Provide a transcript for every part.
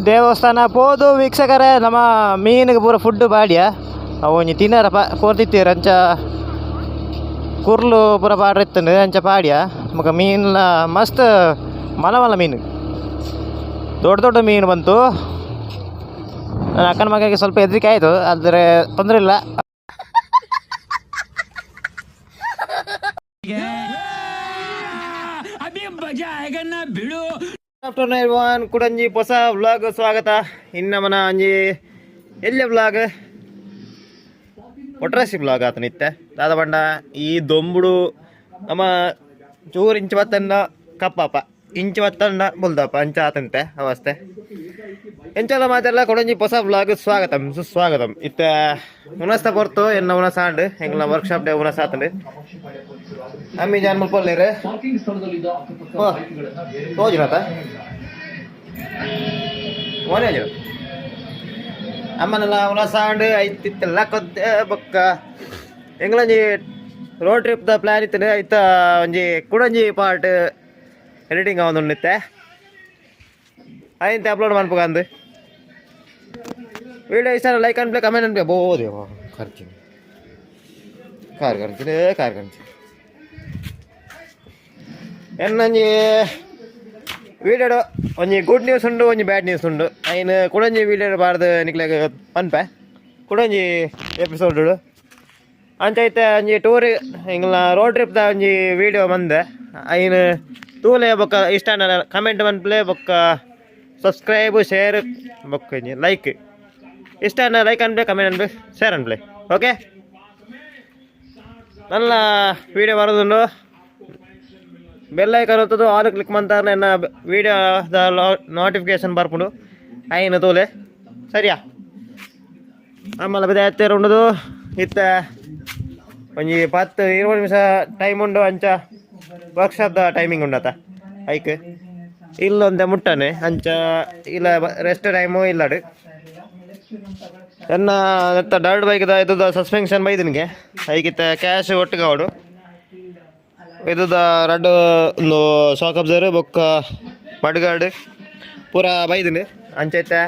ದೇವಸ್ಥಾನ ಪೋದು ವೀಕ್ಷಕರೇ ನಮ್ಮ ಮೀನಿಗೆ ಪೂರ ಫುಡ್ ಬಾಡಿಯ ಅವು ಒಂಜಿ ತಿನ್ನರ ಕೋರ್ತಿತ್ತೀರ ಅಂಚ ಕುರ್ಲು ಪೂರ ಪಾಡ್ರಿತ್ತಂಡು ಅಂಚ ಪಾಡ್ಯ ಮಗ ಮೀನ್ಲ ಮಸ್ತ್ ಮಲ ಮಲ ಮೀನು ದೊಡ್ಡ ದೊಡ್ಡ ಮೀನು ಬಂತು. ನನ್ನ ಅಕ್ಕನ ಮಗನಿಗೆ ಸ್ವಲ್ಪ ಹೆದರಿಕೆ ಆಯಿತು, ಆದರೆ ತೊಂದರೆ ಇಲ್ಲ. ಆಫ್ಟರ್ನೂನ್ ಎವ್ರಿವನ್, ಕುಡಂಜಿ ಹೊಸ ವ್ಲಾಗ್ ಸ್ವಾಗತ. ಇನ್ನು ಮನ ಅಂಜಿ ಎಲ್ಲಿ ವ್ಲಾಗ್ ಒಟ್ರಾಸಿ ವ್ಲಾಗ್ ಆತ ನಿತ್ಯ ದಾದ ಬಂಡ ಈ ದೊಂಬುಡು ನಮ್ಮ ಚೂರು ಇಂಚು ಬತ್ತಂಡ ಕಪ್ಪಪ್ಪ ಇಂಚು ಬತ್ತಂಡ ಬುಲ್ದಪ್ಪ ಅಂಚ ಆತಂತೆ ಅವಸ್ಥೆ ಎಂಚಲ್ಲ ಮಾತೆಲ್ಲ ಕೊಡಂಜಿ ಹೊಸ ವ್ಲಾಗ್ ಸ್ವಾಗತಂ ಸುಸ್ವಾಗತಂ. ಇತ್ತ ಉನಸ್ತ ಬರ್ತು ಎನ್ನ ಉನಸ ಆಂಡು ಎಂಗ್ಲ ವರ್ಕ್ಶಾಪ್ ಡೇ ಉನಸ ಆತಂಡು ಅಮ್ಮಿ ಜಾನ್ ಮುಲ್ಪೊಲ್ಲೇರೆ ತೋಜಿನತ ಓನೇ ಜನ ಅಮ್ಮನೆಲ್ಲ ಉನಸ ಆಂಡು ಐತಿತ್ತೆಲ್ಲ ಕೊದ್ದೆ ಬೊಕ್ಕ ಎಂಗ್ಲಂಜಿ ರೋಡ್ ಟ್ರಿಪ್ ದ ಪ್ಲಾನ್ ಇತ್ತು ಐತ ಒಂಜಿ ಕುಡಂಜಿ ಪಾರ್ಟ್ ಎಡಿಟಿಂಗ್ ಅವನುಂಡಿತ್ತೆ ಅయింತೆ ಅಪ್ಲೋಡ್ ಮಾಡ್ಬೇಕಂದು ವಿಡಿಯೋ ಇಷ್ಟ ಲೈಕ್ ಅನ್ಪ್ಲೇ ಕಮೆಂಟ್ ಅನ್ಪ್ಲೇ ಬೋದೇ ಖರ್ಚು ಕಾರ್ ಖರ್ಚು ಎನ್ನಂಜಿ ವೀಡಿಯೋಡು ಒಂಜಿ ಗುಡ್ ನ್ಯೂಸ್ ಉಂಡು ಒಂಜಿ ಬ್ಯಾಡ್ ನ್ಯೂಸ್ ಉಂಡು. ಐನು ಕುಡಂಜಿ ವೀಡಿಯೋ ಬಾರ್ದು ನಿಕ್ಲಾಗ ಪನ್ಪೆ ಕುಡಂಜಿ ಎಪಿಸೋಡ್ ಅಂಚೈತೆ ಒಂಜಿ ಟೂರ್ ಹಿಂಗಲ್ಲ ರೋಡ್ ಟ್ರಿಪ್ದ ಒಂಜಿ ವೀಡಿಯೋ ಬಂದೆ ಐನು ತೂಲೆ ಬೊಕ್ಕ ಇಷ್ಟ ಕಮೆಂಟ್ ಮನ್ಪ್ಲೆ ಬೊಕ್ಕ ಸಬ್ಸ್ಕ್ರೈಬ್ ಶೇರ್ ಬೊಕ್ಕ ಲೈಕ್ ಇಷ್ಟ ಲೈಕ್ ಅನ್ಪ್ಲೆ ಕಮೆಂಟ್ ಅನ್ಪ್ಲೆ ಶೇರ್ ಅನ್ಪ್ಲೆ ಓಕೆ. ನನ್ನ ವೀಡಿಯೋ ಬರೋದುಂಡು ಬೆಲ್ ಐಕಾನ್ ಹೊತ್ತದು ಆಲ್ ಕ್ಲಿಕ್ ಮಾಡ್ತಾರೆ ನನ್ನ ವೀಡಿಯೋದ ನೋಟಿಫಿಕೇಶನ್ ಬರ್ಪುಂಡು ಐನು ತೋಲೆ ಸರಿಯಾ. ಆಮೇಲೆ ಬಿದ ಎತ್ತೇರು ಉಂಡದು ಇತ್ತ ಒಂಜಿ 10-20 ನಿಮಿಷ ಟೈಮ್ ಉಂಡು ಅಂಚ ವರ್ಕ್ಶಾಪ್ದ ಟೈಮಿಂಗ್ ಉಂಡತ ಐಕ್ ಇಲ್ಲೊಂದೆ ಮುಟ್ಟನೆ ಅಂಚ ಇಲ್ಲ ರೆಸ್ಟ್ ಟೈಮು ಇಲ್ಲಡು ಎನ್ನ ನೆತ್ತ ಡರ್ಡ್ ಬೈಕ್ದ ಇದ್ದ ಸಸ್ಪೆನ್ಷನ್ ಬೈದನಿಗೆ ಐಕಿತ್ತ ಕ್ಯಾಶ್ ಒಟ್ಟಿಗೆ ಅವಡು ಇದ್ದ ರಡ್ಡು ಒಂದು ಶಾಕ್ ಅಬ್ಸರ್ ಬೊಕ್ಕ ಮಡ್ಗಾಡು ಪೂರ ಬೈದನು ಅಂಚೈತೆ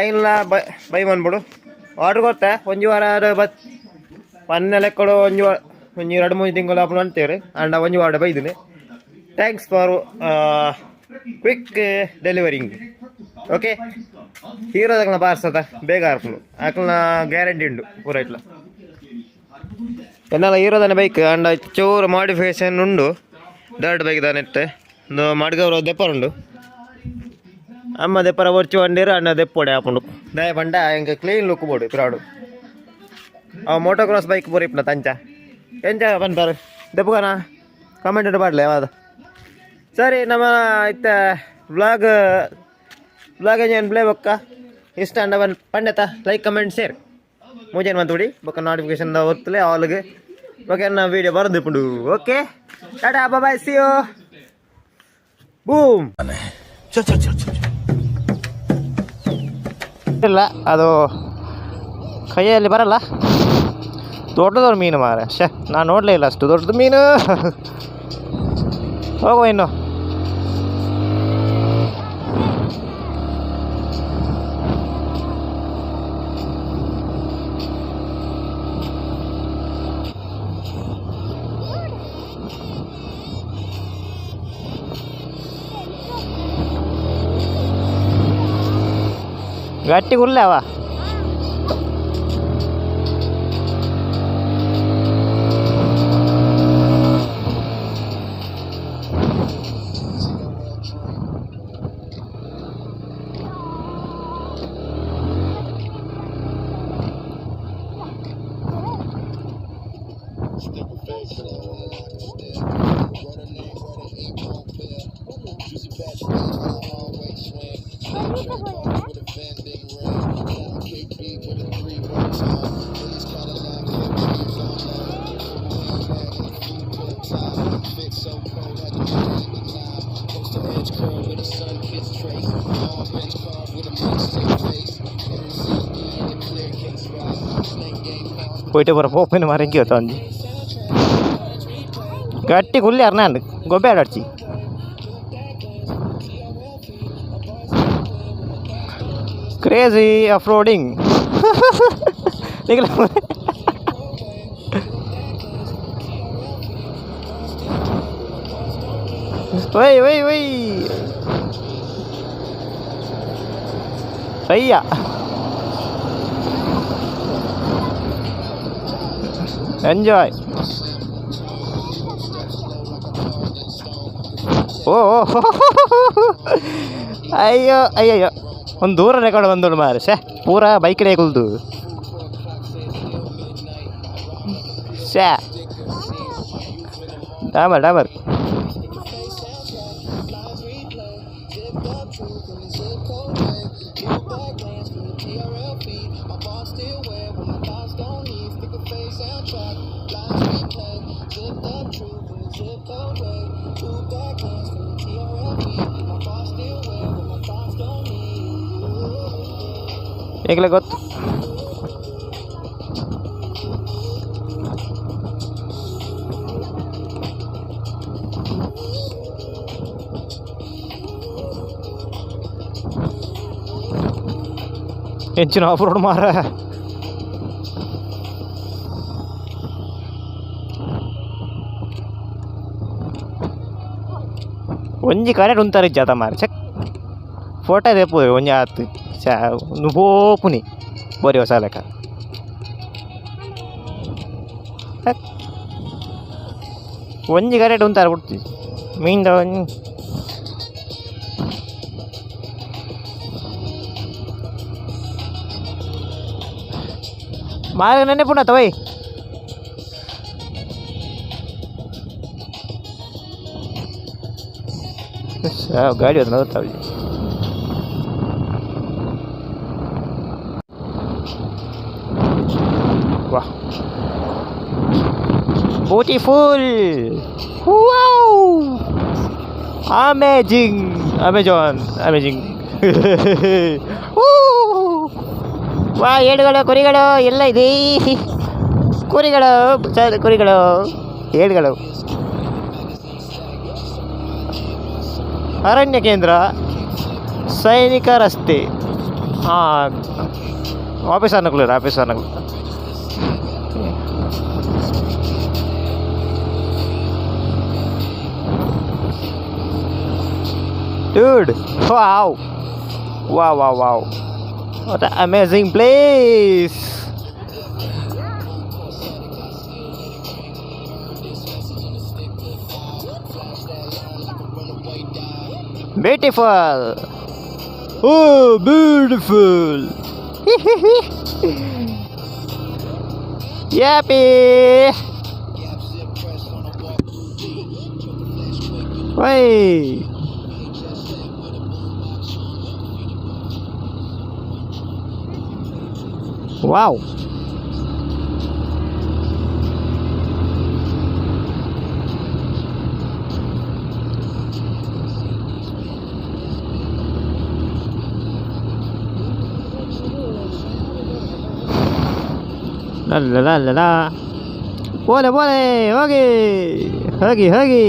ಐನ್ಲ ಬೈ ಮನ್ಬಿಡು ಆರ್ಡ್ರ್ ಕೊಡ್ತೆ ಒಂಜಿ ವಾರ ಬತ್ ಪನ್ನೆ ಲೆಕ್ಕಡು ಒಂಜಿ 2-3 ತಿಂಗಳು ಅಪ್ಪ ಅಂತೀವ್ರಿ ಅಂಡ ಒಂಜಿ ವಾರ ಬೈದನು. Thanks for quick delivering okay. ಹೀರೋದಕ್ಲ ಬಾರ್ಸದ ಬೇಗ ಆರ್ಪುನು ಆಕಲ್ನ ಗ್ಯಾರಂಟಿ ಉಂಡು ಪೂರ ಇಟ್ಲ ಎನ್ನೆಲ್ಲ ಹೀರೋದನ ಬೈಕ್ ಅಂಡ ಚೂರು ಮಾಡಿಫಿಕೇಶನ್ ಉಂಡು. ಡರ್ಟ್ ಬೈಕ್ ನೆಟ್ಟೆ ಒಂದು ಮಡ್ಗವ್ರ ದೆಪ್ಪರ ಉಂಡು ಅಮ್ಮ ದೆಪ್ಪರ ಒರ್ಚು ಅಂಡೀರು ಅಣ್ಣ ದೆಪ್ಪೊಡೆ ಹಾಕೊಂಡು ದಯ ಬಂಡ ಹೆಂಗೆ ಕ್ಲೀನ್ ಲುಕ್ ಬೋಡು ಪ್ರಾಡು ಅವ ಮೋಟೋ ಕ್ರಾಸ್ ಬೈಕ್ ಪೂರ ಇಪ್ಪನ ತಂಚ ಎಂಚ ಬಂದಾರ ದೆಪ್ಪಗನ ಕಮೆಂಟ್ ಮಾಡಲಿ ಯಾವ್ದು ಸರಿ. ನಮ್ಮ ಇತ್ತ ವ್ಲಾಗ್ ಏನು ಪ್ಲೇ ಬೊಕ್ಕ ಇಷ್ಟ ಅಂಡ ಪಂಡತ ಲೈಕ್ ಕಮೆಂಟ್ ಶೇರ್ ಮುಜೇನು ಮಂತುಡಿ ಬೊಕ್ಕ ನೋಟಿಫಿಕೇಶನ್ ಒತ್ತಲೆ ಆಲ್ಗೆ ಬೊಕ್ಕ ನಾ ವೀಡಿಯೋ ಬರೋದು ಪುಂಡು okay. Tata bye see you boom. ಇಲ್ಲ ಅದು ಕೈಯಲ್ಲಿ ಬರಲ್ಲ, ದೊಡ್ಡದವ್ರ ಮೀನು ಮಾರ ಶೇ ನಾನು ನೋಡಲೇ ಇಲ್ಲ ಅಷ್ಟು ದೊಡ್ಡದು ಮೀನು. ಹೋಗುವ ಇನ್ನು ಗಟ್ಟಿ ಹುಲ್ಲೆ ಅವ പോയിട്ട് പോപ്പിന് മരക്കി വെത്താ അഞ്ച് ಗಟ್ಟಿ ಹುಲ್ಲಿ ಅರ್ನಾಂಡ್ ಗೊಬ್ಬೆ ಅಡಚಿ ಕ್ರೇಜಿ ಅಫ್ರೋಡಿಂಗ್. ಒಯ್ ಒಯ್ ಒಯ್ ಸಯ್ಯ. ಎಂಜಾಯ್. ಓ ಅಯ್ಯೋ ಅಯ್ಯಯ್ಯೋ, ಒಂದು ದೂರ ರೆಕಾರ್ಡ್ ಬಂದೋಳು ಮಾರ. ಶೇ ಪೂರಾ ಬೈಕಡೆ ಕುಲ್ದು ಶೇ ಡಾಬರ್ ಡಾಬರ್. ಈಗಲೇ ಗೊತ್ತು. ಹೆಚ್ಚಿನ ಆಫ್ ರೋಡ್ ಮಾರ. ಒಂಜಿ ಕರೆಕ್ಟ್ ಉಂತಾರೆ ಜಾತ ಮಾರ. ಚೆಕ್ ಫೋಟೋ ತೆಪ್ಪು ಒಂಜಿ ಆತು ಪೋಪುನಿ ಬೋರಿ ಹೊಸ ಲೆಕ್ಕ. ಒಂಜಿ ಕರೆಕ್ಟ್ ಉಂತಾರೆ ಬಿಡ್ತೀವಿ ಮೀಂದ ಒಂಜಿ. ಮಾರ ನೆನ್ನೆ ಪುಣ್ಯ ತವೈ. ಗಾಡಿ ಅದು ನಗುತ್ತಾವಳಿ. ವಾಹ್ beautiful. Wow amazing. Amazon amazing. ವಾ ಏಡುಗಳು ಕುರಿಗಳು ಎಲ್ಲ ಇದೆ. ಕುರಿಗಳು ಕುರಿಗಳು ಏಡುಗಳು. ಅರಣ್ಯ ಕೇಂದ್ರ, ಸೈನಿಕ ರಸ್ತೆ. ಹಾಂ ಆಫೀಸ್ ಅನ್ನಕ್ಲು ಆಫೀಸ್ ಅನ್ನಕ್ಲು. Dude, wow, wow, wow, wow, what an amazing place. Beautiful. Oh, beautiful. Yappy. Hey. Wow. La la la la la. Vuole, vuole, ಹೋಗಿ ಹೋಗಿ ಹೋಗಿ.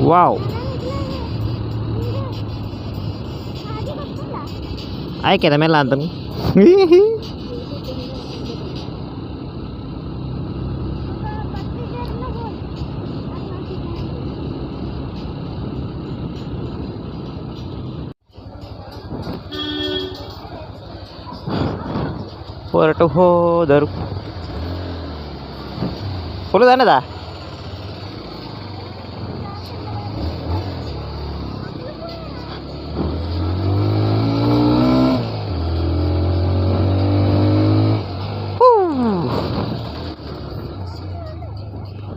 ವಾವ್ ಆಯ್ಕೆದ ಮೇಲೆ ಅಂತ. ಹೊರಟು ಹೋದರು. ಫುಲ್ ಅನ್ನದ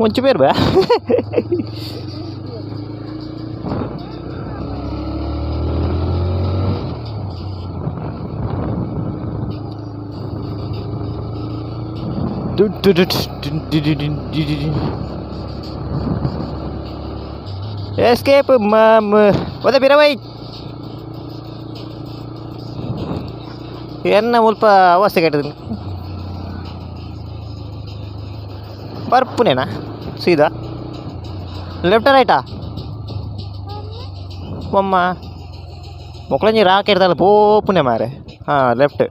ಮುಂಚೆ ಬೇರೆ ಬಾ. Escape, mam. What a bit away. ಎನ್ನ ಮುಲ್ಪ ಅವಸ್ಥೆ ಕೆಟ್ಟದ ಬರ್ಪುನೇನಾ ಸೀದಾ ಲೆಫ್ಟ ರೈಟಾ ಒಮ್ಮ ಮೊಕ್ಳಂಜಿ ರಾಕೆಡ್ದಲ್ಲ ಪೋಪುನೆ ಮಾರೆ ಹಾಂ ಲೆಫ್ಟ್